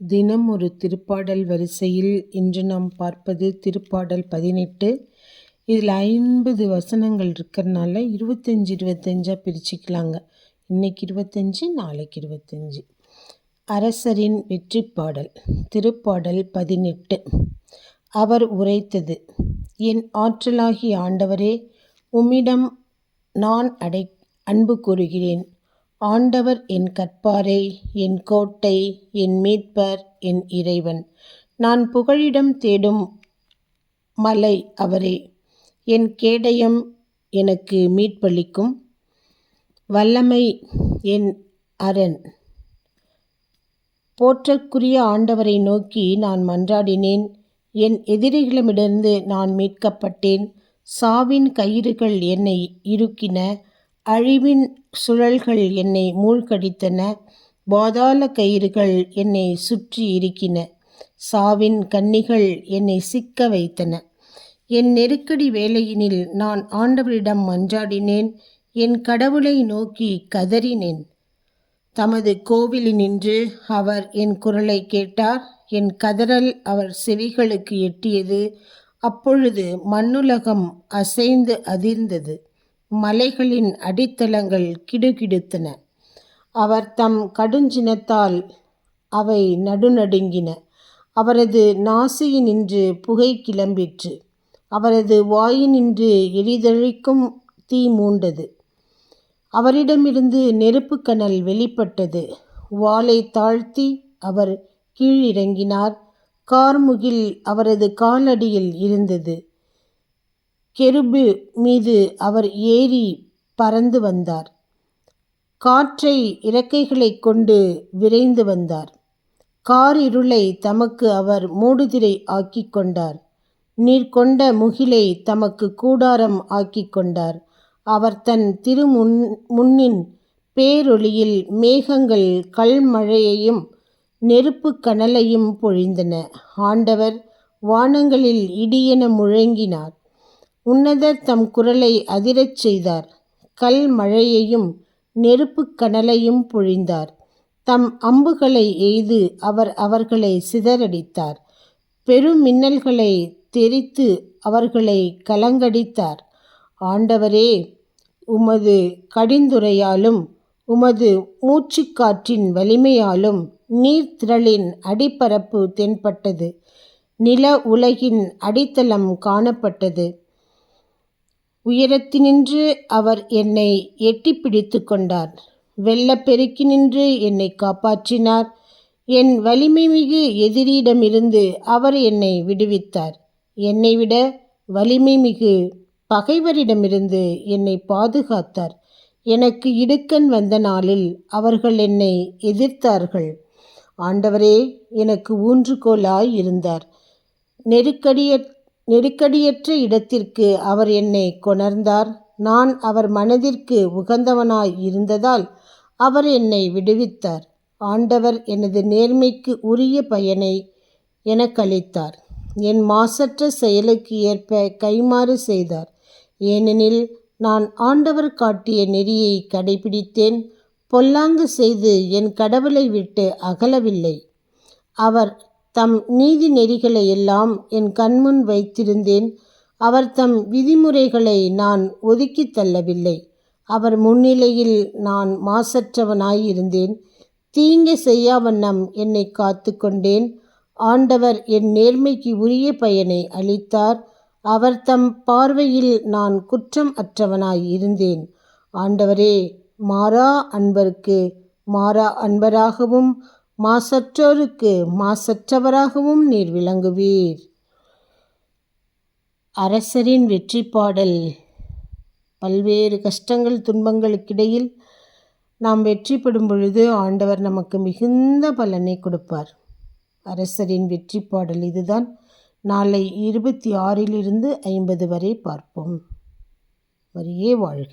தினம் ஒரு திருப்பாடல் வரிசையில் இன்று நாம் பார்ப்பது திருப்பாடல் 18. இதில் 50 வசனங்கள் இருக்கிறதுனால 25 பிரிச்சுக்கலாங்க. இன்னைக்கு 25, நாளைக்கு 25. அரசரின் வெற்றி பாடல். திருப்பாடல் 18. அவர் உரைத்தது: என் ஆற்றலாகிய ஆண்டவரே, உம்மிடம் நான் அன்பு கூறுகிறேன். ஆண்டவர் என் கற்பாரை, என் கோட்டை, என் மீட்பர், என் இறைவன். நான் புகழிடம் தேடும் மலை அவரே. என் கேடயம் எனக்கு மீட்பளிக்கும் வல்லமை என் அரண். போற்றற்குரிய ஆண்டவரை நோக்கி நான் மன்றாடினேன். என் எதிரிகளிடமிருந்து நான் மீட்கப்பட்டேன். சாவின் கயிறுகள் என்னை இறுக்கின, அழிவின் சுழல்கள் என்னை மூழ்கடித்தன, பாதாள கயிறுகள் என்னை சுற்றி இறுக்கின, சாவின் கண்ணிகள் என்னை சிக்க வைத்தன. என் நெருக்கடி வேளையினில் நான் ஆண்டவரிடம் மன்றாடினேன். என் கடவுளை நோக்கி கதறினேன். தமது கோவிலினின்று அவர் என் குரலை கேட்டார். என் கதறல் அவர் செவிகளுக்கு எட்டியது. அப்பொழுது மண்ணுலகம் அசைந்து அதிர்ந்தது, மலைகளின் அடித்தளங்கள் கிடுகிடுத்தன. அவர் தம் கடுஞ்சினத்தால் அவை நடுநடுங்கின. அவரது நாசியினின்று புகை கிளம்பிற்று. அவரது வாயினின்று எரிதழிக்கும் தீ மூண்டது. அவரிடமிருந்து நெருப்புக்கனல் வெளிப்பட்டது. வாளை தாழ்த்தி அவர் கீழிறங்கினார். கார்முகில் அவரது காலடியில் இருந்தது. கெருபு மீது அவர் ஏறி பறந்து வந்தார். காற்றை இறக்கைகளைக் கொண்டு விரைந்து வந்தார். காரிருளை தமக்கு அவர் மூடுதிரை ஆக்கிக் கொண்டார். நீர் கொண்ட முகிலை தமக்கு கூடாரம் ஆக்கிக் கொண்டார். அவர் தன் முன்னின் பேரொளியில் மேகங்கள் கல்மழையையும் நெருப்பு கனலையும் பொழிந்தன. ஆண்டவர் வானங்களில் இடியென முழங்கினார். உன்னதர் தம் குரலை அதிரச் செய்தார். கல்மழையையும் நெருப்பு கனலையும் பொழிந்தார். தம் அம்புகளை எய்து அவர் அவர்களை சிதறடித்தார். பெரும் மின்னல்களை தெரித்து அவர்களை கலங்கடித்தார். ஆண்டவரே, உமது கடிந்துரையாலும் உமது மூச்சுக்காற்றின் வலிமையாலும் நீர்த்திரளின் அடிப்பரப்பு தென்பட்டது. நில உலகின் அடித்தளம் காணப்பட்டது. உயரத்தினின்று அவர் என்னை எட்டி பிடித்து கொண்டார். வெள்ளப்பெருக்கினின்று என்னை காப்பாற்றினார். என் வலிமைமிகு எதிரியிடமிருந்து அவர் என்னை விடுவித்தார். என்னை விட வலிமைமிகு பகைவரிடமிருந்து என்னை பாதுகாத்தார். எனக்கு இடுக்கண் வந்த நாளில் அவர்கள் என்னை எதிர்த்தார்கள். ஆண்டவரே எனக்கு ஊன்றுகோலாய் இருந்தார். நெருக்கடியற்ற இடத்திற்கு அவர் என்னை கொணர்ந்தார். நான் அவர் மனதிற்கு உகந்தவனாய் இருந்ததால் அவர் என்னை விடுவித்தார். ஆண்டவர் எனது நேர்மைக்கு உரிய பயனை எனக்களித்தார். என் மாசற்ற செயலுக்கு ஏற்ப கைமாறு செய்தார். ஏனெனில் நான் ஆண்டவர் காட்டிய நெறியை கடைபிடித்தேன். பொல்லாங்கு செய்து என் கடவுளை விட்டு அகலவில்லை. அவர் தம் நீதி நெறிகளை எல்லாம் என் கண்முன் வைத்திருந்தேன். அவர் தம் விதிமுறைகளை நான் ஒதுக்கி தள்ளவில்லை. அவர் முன்னிலையில் நான் மாசற்றவனாயிருந்தேன். தீங்கு செய்யாவண்ணம் என்னை காத்து கொண்டேன். ஆண்டவர் என் நேர்மைக்கு உரிய பயனை அளித்தார். அவர் தம் பார்வையில் நான் குற்றம் அற்றவனாய் இருந்தேன். ஆண்டவரே, மாறா அன்பருக்கு மாறா அன்பராகவும் மாசற்றோருக்கு மாசற்றவராகவும் நீர் விளங்குவீர். அரசரின் வெற்றி பாடல். பல்வேறு கஷ்டங்கள் துன்பங்களுக்கிடையில் நாம் வெற்றி பெறும் பொழுது ஆண்டவர் நமக்கு மிகுந்த பலனை கொடுப்பார். அரசரின் வெற்றி பாடல் இதுதான். நாளை 26 50 வரை பார்ப்போம். மரியே வாழ்க.